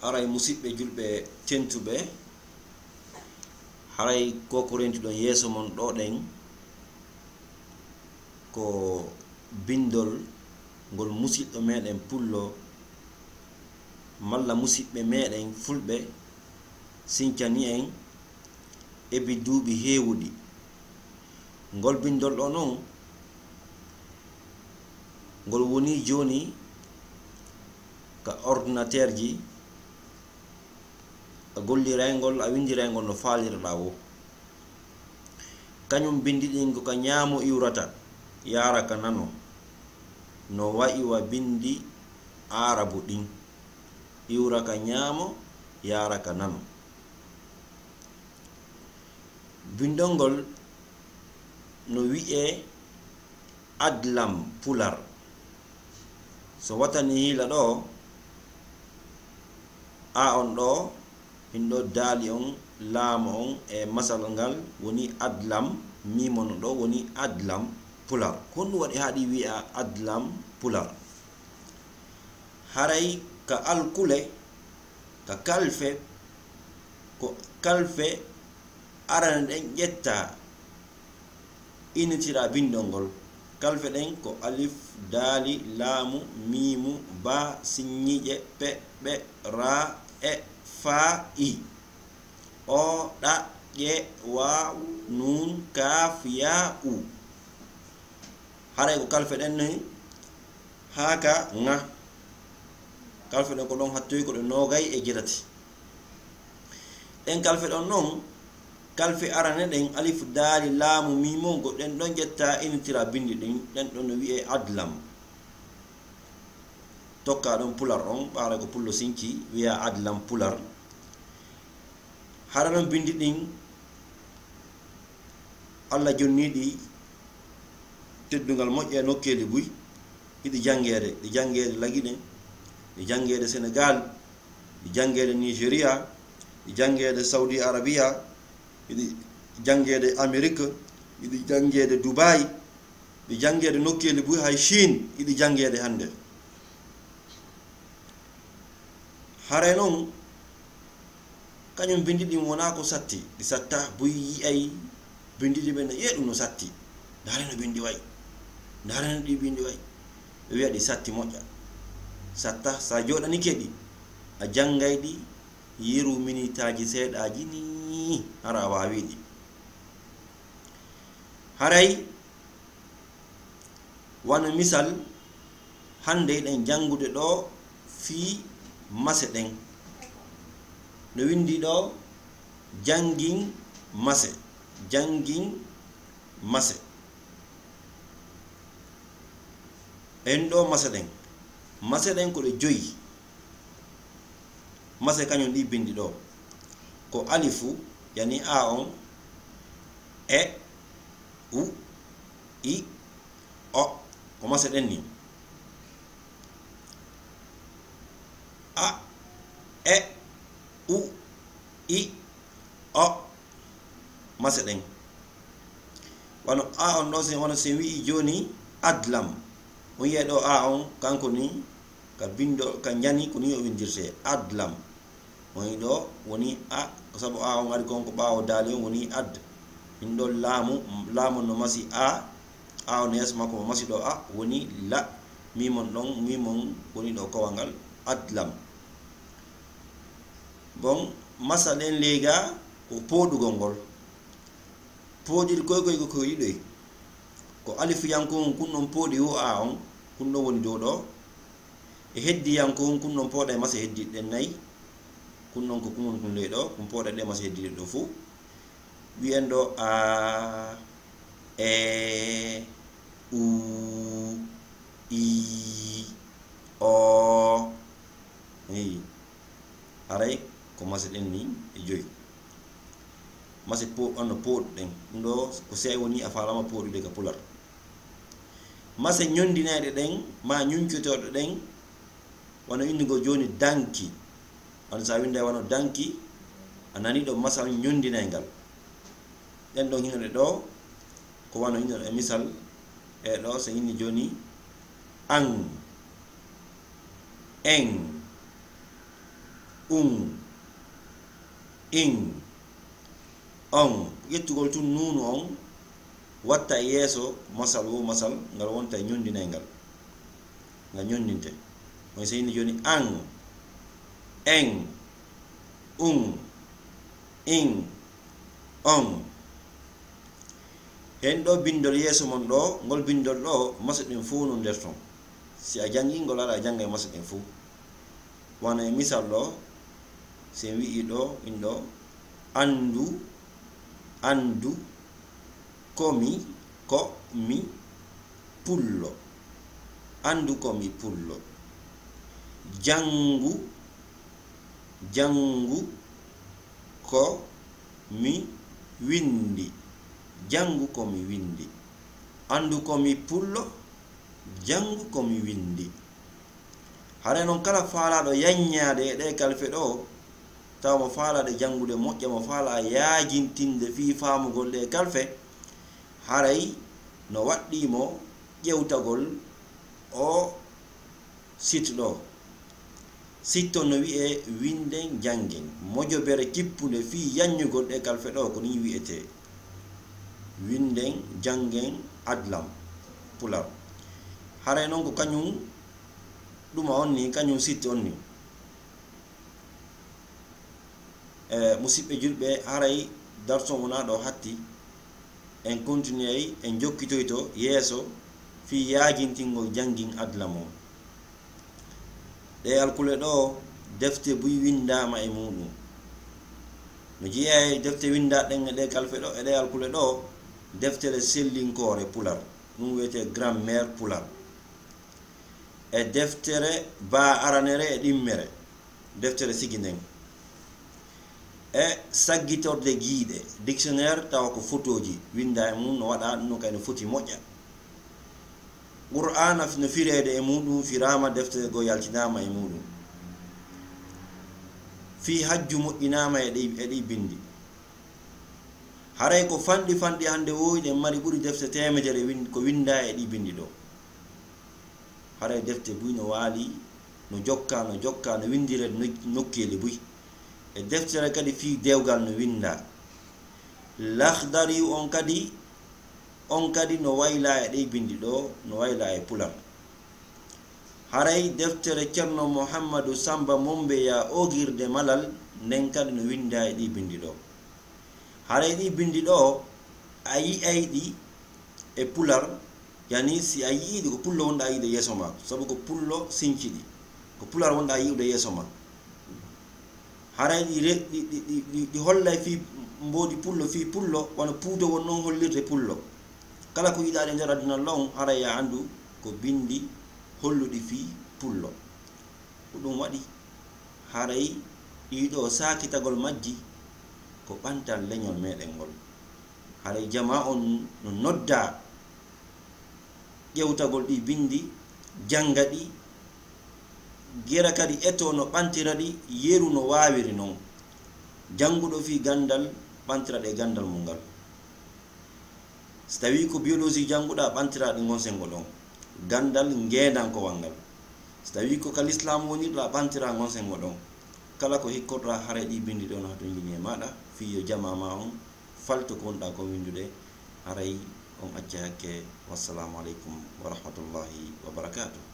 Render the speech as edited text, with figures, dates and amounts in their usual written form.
aray musidɓe julɓe tentuɓe haray koko rentiɗon yeeso mon ɗo ɗen ko bindol ngol musidɗo meɗen pullo malla musidɓe meɗen fulɓe sincani en ebi duuɓi heewuɗi. Ngol bindol ɗo noon ngol woni joni ka ordinateur ji a golliraygol a windiraygol no faalirɗa wo. Kañum bindi ɗin ko ka ñaamo iwrata yara ka nano no wa'i wa bindi arabu ɗin iwra ka ñaamo yara ka nano. Bindol ngol no wi'e adlam pular. So watani hiila ɗo a on ɗo hinɗo daali on laama on e masal ngal woni adlam, mimon ɗo woni adlam pular. Honɗum waɗi haɗi wi'a adlam pular? Haray ka alkule ka kalfe ko kalfe arana ɗen ƴetta initira bindol ngol. Kalfe ɗen ko alif, daali, laamu, miimu, ba, sinñiƴe, pe, ɓe, ra, e, fa, i, o, ɗa, ƴe, waaw, nun, kaaf, ya, u. Haray ko kalfe ɗen ni haaka ŋa. Kalfe ɗen ko ɗon hattoyi ko ɗe noogay e jetati. Ɗen kalfe ɗon noon kalfe arane ɗen alif, daali, laamu, miimo goɗɗen ɗon ƴetta initira bindi ɗin ɗen ɗon no wi'e adlam. Tokka ɗon pular on ɓaara ko pullo sinki wi'a adlam pular. Hara ɗon bindi ɗin Allah jonniɗi teddungal moƴƴe e nokkeli buy hiɗi jangede, ɗi jangede Laguine, ɗi jangede Sénégal, ɗi jangede Nigéria, ɗi jangede Saudi Arabia, ɗi jangede Amérique, ɗi jangede Dubai, ɗi jangede nokkeli buy hay Chine, ɗi jangede hande. Haray noon kañum bindi ɗin wona ko satti, ɗi satta buy yi'ay bindi ɗi ɓe no ɗum no satti, ndaare no bindi way, ndaare no ɗi bindi way, ɓe wi'a ɗi satti moƴƴa. Satta sa joɗanike ɗi a jangay ɗi yiru minitaji seeɗaji ni hara a wawi ɗi. Haray wana misal hande ɗen jangude ɗo fi mase ɗen no windi ɗo jangin mase, jangin mase. En ɗo mase ɗen ko ɗe joyi. Mase kañum ɗi bindi ɗo ko alifu yani a on, e, u, i, o ko mase ɗen ni. A, e, u, i, o mase ɗen. Wano a on ɗo wano sen wi'i joni adlam on yi'ay ɗo a on kanko ni ka bindo ka ñani ko ni o windirte adlam. On yi ɗo woni a ko sabu a on ari konko ɓawo daali on woni ad. Min ɗo laamu no masi a on yeeso makko mo masi ɗo a woni la. Mimon ɗon mimon woni ɗo kowal ngal adlam. Bon masalen lega ko poɗugol ngol. Poɗiri koy ko yiɗoy ko alifu yankon kun ɗon pooɗi wo a on kun ɗon woni dow ɗo, e heddi yankon kun ɗon pooɗa e masa heddi ɗen nayi kun ɗon ko kumon kun ley ɗo kun pooɗa ɗe masa heddi ɗo fuu. Wi'en ɗo a, e, u, i, o, haray ko mase ɗen ni e joyi. Mase ono pooɗuɗen ɗum ɗo ko sey woni a falama pooɗude ka pular. Mase ñondinaɗe ɗen ma ñuñcotoɗe ɗen wona windigo joni danki. Wano sa winda wano danki a nani ɗo masal ñondinaygal. Ɗen ɗon hinoɗe ɗo ko wano hinoɗe misal e ɗo so inni joni an, en, in on yettugol tun nunu on watta yeso masal wo masal ngal wonta ñondinay ngal nga ñondinte moy seyni joni an en in on hen ɗo bindol yeso mon ɗo ngol bindol ɗo maso ɗin fuu no nder ton si a jangi ngol ala a janga e maso ɗin fuu wana e misal ɗo si en wi'i ɗo in ɗo andu komi pullo andu komi pullo jangu ko mi windi jangu komi windi andu komi pullo jangu komi windi hare non kala faalaɗo yaññade e ɗe kalfe ɗo taw mo faalaɗe jangude moƴƴa mo faala yaajintinde fi faamugol ɗe kalfe haray no waɗɗimo ƴewtagol o site ɗo sitto no wi'e winden janggen mojobere kippude fi yaññugol ɗe kalfe ɗo ko ni wi'ete winden janggen adlam pular haray noon ko kañum ɗuma on ni kañum sitte on ni musidɓe julɓe haray darson wona ɗo hatti en continue en jokkitoyto yeeso fi yaajintingol jangin adlam o ɗe alkule ɗo defte buy windama e muɗum no jeeya e defte windaɗen e ɗe kalfe ɗo e ɗe alkule ɗo deftere sellinkore pular ɗum wiyete grammaire pular e deftere ba aranere e ɗimmere deftere sigi nden e saggitorde guiɗe dictionnaire tawa ko photoji winda e mum no waɗa ɗum no kayno foti moƴƴa qur'ana no firede e muɗum firama deftere go yaltinama e muɗum fi hajju moƴƴinama e ɗi bindi haray ko fanɗi hande woyɗen mari ɓuri defte temedere ko winda e ɗi bindi ɗo haray defte buy no waali no jokka no windire nokkeli buy e deftere kadi fi dewgal no winda lakhdari on kadi no wayla e ɗey bindi ɗo no wayla e pular haray deftere ceerno mouhammadou samba mombeya ogirde malal nden kadi no winda e ɗi bindi ɗo haray ɗi bindi ɗo a yi'ayɗi e pular yani si a yiiɗi ko pullo wonɗa yiide yeeso ma sabu ko pullo sinciɗi ko pular wonɗa yiwde yeeso ma haray ɗi hollay fi mboɗi pullo fi pullo wona puudo won noon hollirde pullo kala ko yiɗaɗe nder aduna law haray ya andu ko bindi holluɗi fi pullo ko ɗum waɗi haray ɗiɗo sakitagol majji ko ɓantal leñol meɗen ngol haray jama on no nodda ƴewtagol ɗi bindi janga ɗi gera kadi eto no ɓantira ɗi yeru no wawiri noon janguɗo fi gandal ɓantira ɗe gandal mum ngal so tawi ko biologie janguɗa ɓantira ɗi gonsengo ɗon gandal ngedankowal ngal so tawi ko kal islam wonirɗa ɓantira gonsengo ɗon kala ko hikkorɗa haray ɗi bindi ɗon ha to jini e maɗa fiyo jama ma on falto ko wonɗa ko windude haray on acca hakke wassalamu aleykum wa rahmatullahi wa barakatuh